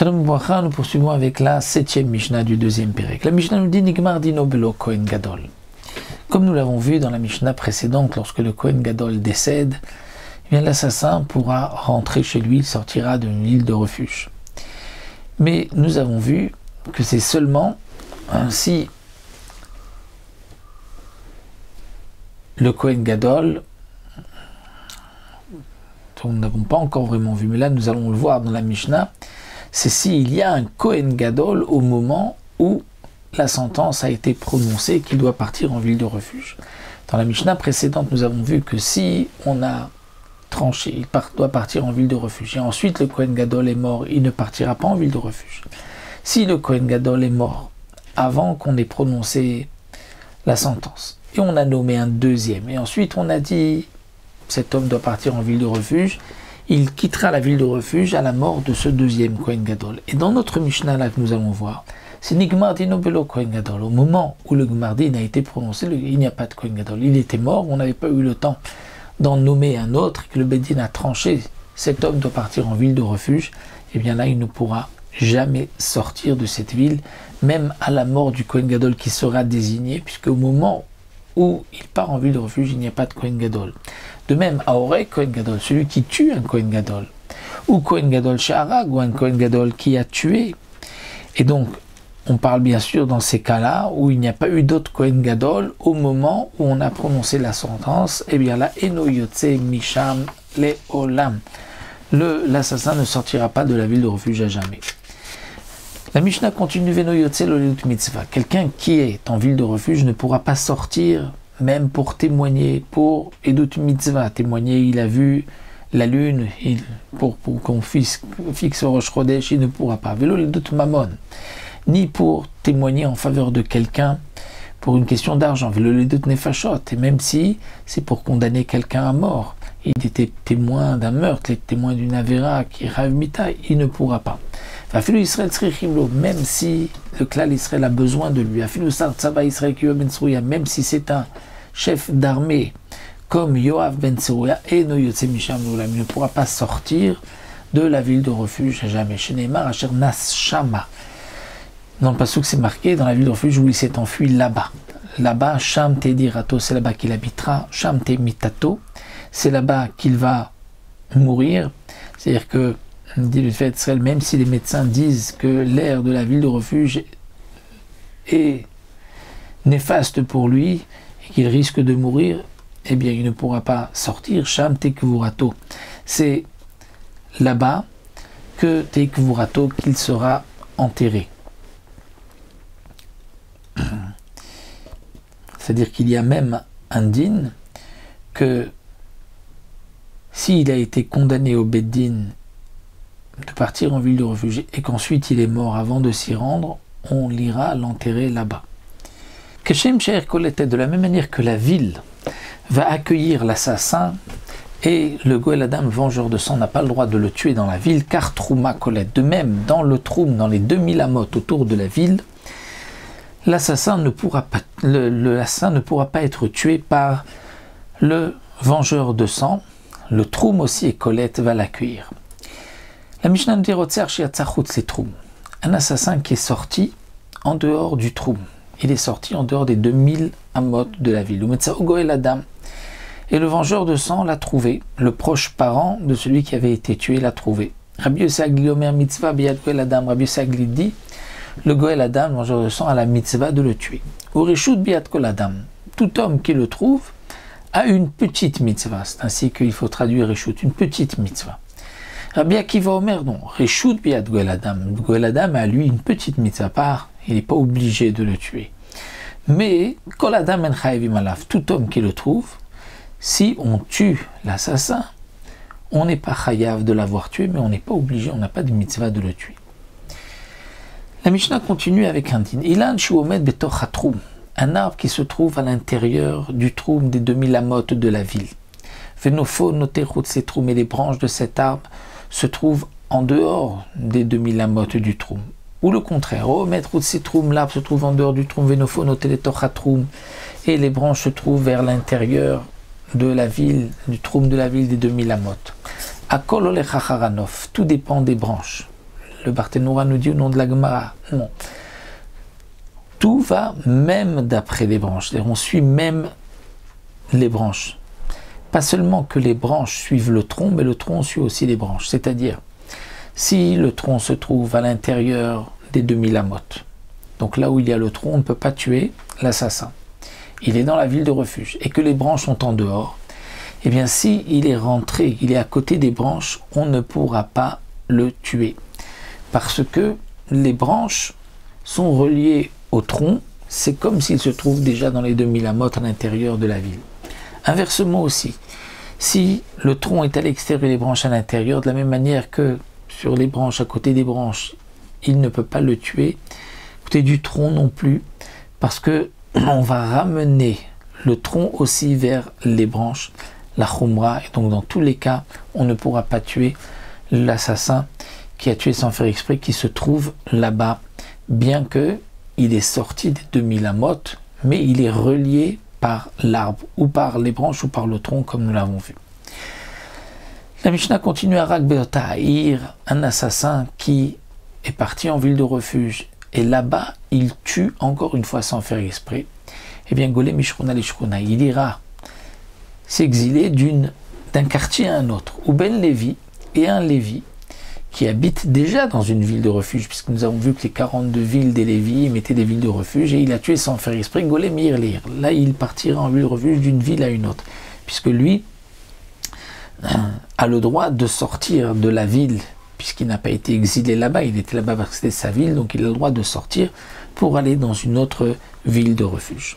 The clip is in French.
Shalom Bracha, nous poursuivons avec la 7e Mishnah du 2e Pérec. La Mishnah nous dit Nigmar dino belo Kohen Gadol. Comme nous l'avons vu dans la Mishnah précédente, lorsque le Kohen Gadol décède, eh bien l'assassin pourra rentrer chez lui, il sortira d'une île de refuge. Mais nous avons vu que c'est seulement si le Kohen Gadol, nous n'avons pas encore vraiment vu, mais là nous allons le voir dans la Mishnah, c'est s'il y a un Kohen Gadol au moment où la sentence a été prononcée qu'il doit partir en ville de refuge. Dans la Mishnah précédente, nous avons vu que si on a tranché, il doit partir en ville de refuge, et ensuite le Kohen Gadol est mort, il ne partira pas en ville de refuge. Si le Kohen Gadol est mort avant qu'on ait prononcé la sentence, et on a nommé un deuxième, et ensuite on a dit cet homme doit partir en ville de refuge, il quittera la ville de refuge à la mort de ce deuxième Kohen Gadol. Et dans notre Mishnah là que nous allons voir, c'est Nigmar dino belo Kohen Gadol. Au moment où le Gmardin a été prononcé, il n'y a pas de Kohen Gadol. Il était mort, on n'avait pas eu le temps d'en nommer un autre, que le Beddin a tranché, cet homme doit partir en ville de refuge, et bien là il ne pourra jamais sortir de cette ville, même à la mort du Kohen Gadol qui sera désigné, puisque au moment où il part en ville de refuge, il n'y a pas de Kohen Gadol. De même, Aorek Kohen Gadol, celui qui tue un Kohen Gadol, ou Kohen Gadol Sheharag, ou un Kohen Gadol qui a tué. Et donc, on parle bien sûr dans ces cas-là où il n'y a pas eu d'autre Kohen Gadol au moment où on a prononcé la sentence, et bien là, Eno Yotse Misham Le Olam. L'assassin ne sortira pas de la ville de refuge à jamais. La Mishnah continue Veno Yotse Lolut Mitzvah. Quelqu'un qui est en ville de refuge ne pourra pas sortir même pour témoigner, pour Edut Mitzvah, témoigner, il a vu la lune, pour qu'on fixe Rosh Chodesh, il ne pourra pas. Velo Edut Mammon, ni pour témoigner en faveur de quelqu'un pour une question d'argent. Velo Edut Nefashot, et même si c'est pour condamner quelqu'un à mort, il était témoin d'un meurtre, il est témoin d'une avéra, qui Rav Mita, il ne pourra pas. Même si le klal Israël a besoin de lui, même si c'est un chef d'armée comme Yoav ben Tzerouya, et no Yotse Misham L'Olam, il ne pourra pas sortir de la ville de refuge à jamais. Chez Neymar, Asher Nas Shama. Dans le passouk, c'est marqué dans la ville de refuge où il s'est enfui là-bas. Là-bas, Sham Te Dirato, c'est là-bas qu'il habitera. Sham Te Mitato, c'est là-bas qu'il va mourir. C'est-à-dire que, dit le fait Israël, même si les médecins disent que l'air de la ville de refuge est néfaste pour lui et qu'il risque de mourir, eh bien il ne pourra pas sortir. Sham Tekvurato, c'est là-bas que Tekvurato qu'il sera enterré. C'est-à-dire qu'il y a même un din que s'il a été condamné au Beddin de partir en ville de refuge et qu'ensuite il est mort avant de s'y rendre, on l'ira l'enterrer là-bas. Keshem Sheher Koletet, de la même manière que la ville va accueillir l'assassin et le Goël Adam, vengeur de sang, n'a pas le droit de le tuer dans la ville, car Trouma Kolet. De même, dans le Troum, dans les 2000 amot autour de la ville, l'assassin ne pourra pas, l'assassin ne pourra pas être tué par le vengeur de sang. Le Troum aussi, et Colette va l'accueillir. La Mishnah nous dit c'est Troum. Un assassin qui est sorti en dehors du Troum. Il est sorti en dehors des 2000 amot de la ville. Et le vengeur de sang l'a trouvé. Le proche parent de celui qui avait été tué l'a trouvé. Rabbi Yossi Agli Omer mitzvah biyad Goel Adam. Rabbi Yossi Agli dit, le Goel Adam, le vengeur de sang, a la mitzvah de le tuer. Ureshut biyad Goel Adam. Tout homme qui le trouve a une petite mitzvah. C'est ainsi qu'il faut traduire Reshut, une petite mitzvah. Rabbi Akiva Omer, non, Reshut biyad Goel Adam. Goel Adam a lui une petite mitzvah part, il n'est pas obligé de le tuer. Mais, Kol Adam en chayevim alav, tout homme qui le trouve, si on tue l'assassin, on n'est pas chayav de l'avoir tué, mais on n'est pas obligé, on n'a pas de mitzvah de le tuer. La Mishnah continue avec un din. Ilan shuomed betoch hatroum, un arbre qui se trouve à l'intérieur du troum des 2000 amot de la ville. Venofo noterut ces troum, et les branches de cet arbre se trouvent en dehors des 2000 amot du troum. Ou le contraire, oh, mettre ces troum, l'arbre se trouve en dehors du troum, venofo noteletoch hatroum, et les branches se trouvent vers l'intérieur de la ville, du troum de la ville des 2000 amot. Akol olech hacharanov, tout dépend des branches. le Barthénoura nous dit au nom de la Gemara. Non. Tout va même d'après les branches. C'est-à-dire on suit même les branches. Pas seulement que les branches suivent le tronc, mais le tronc suit aussi les branches. C'est-à-dire, si le tronc se trouve à l'intérieur des 2000 amotes, donc là où il y a le tronc, on ne peut pas tuer l'assassin. Il est dans la ville de refuge et que les branches sont en dehors, eh bien si il est rentré, il est à côté des branches, on ne pourra pas le tuer. Parce que les branches sont reliées au tronc, c'est comme s'il se trouve déjà dans les 2000 amotes à l'intérieur de la ville. Inversement aussi, si le tronc est à l'extérieur et les branches à l'intérieur, de la même manière que sur les branches, à côté des branches, il ne peut pas le tuer, côté du tronc non plus, parce que on va ramener le tronc aussi vers les branches, la khumra, et donc dans tous les cas, on ne pourra pas tuer l'assassin qui a tué sans faire exprès, qui se trouve là-bas, bien que il est sorti des 2000 amotes, mais il est relié par l'arbre, ou par les branches, ou par le tronc, comme nous l'avons vu. La Mishnah continue à Rakbeotahir, un assassin qui est parti en ville de refuge, et là-bas, il tue encore une fois sans faire exprès. Eh bien, Golem Mishrona Lishkona, il ira s'exiler d'un quartier à un autre, ou Ben Lévi, et un Lévi, qui habite déjà dans une ville de refuge, puisque nous avons vu que les 42 villes des Lévis mettaient des villes de refuge, et il a tué sans faire exprès Golem Irlir. Là, il partira en ville de refuge d'une ville à une autre, puisque lui a le droit de sortir de la ville, puisqu'il n'a pas été exilé là-bas, il était là-bas parce que c'était sa ville, donc il a le droit de sortir pour aller dans une autre ville de refuge.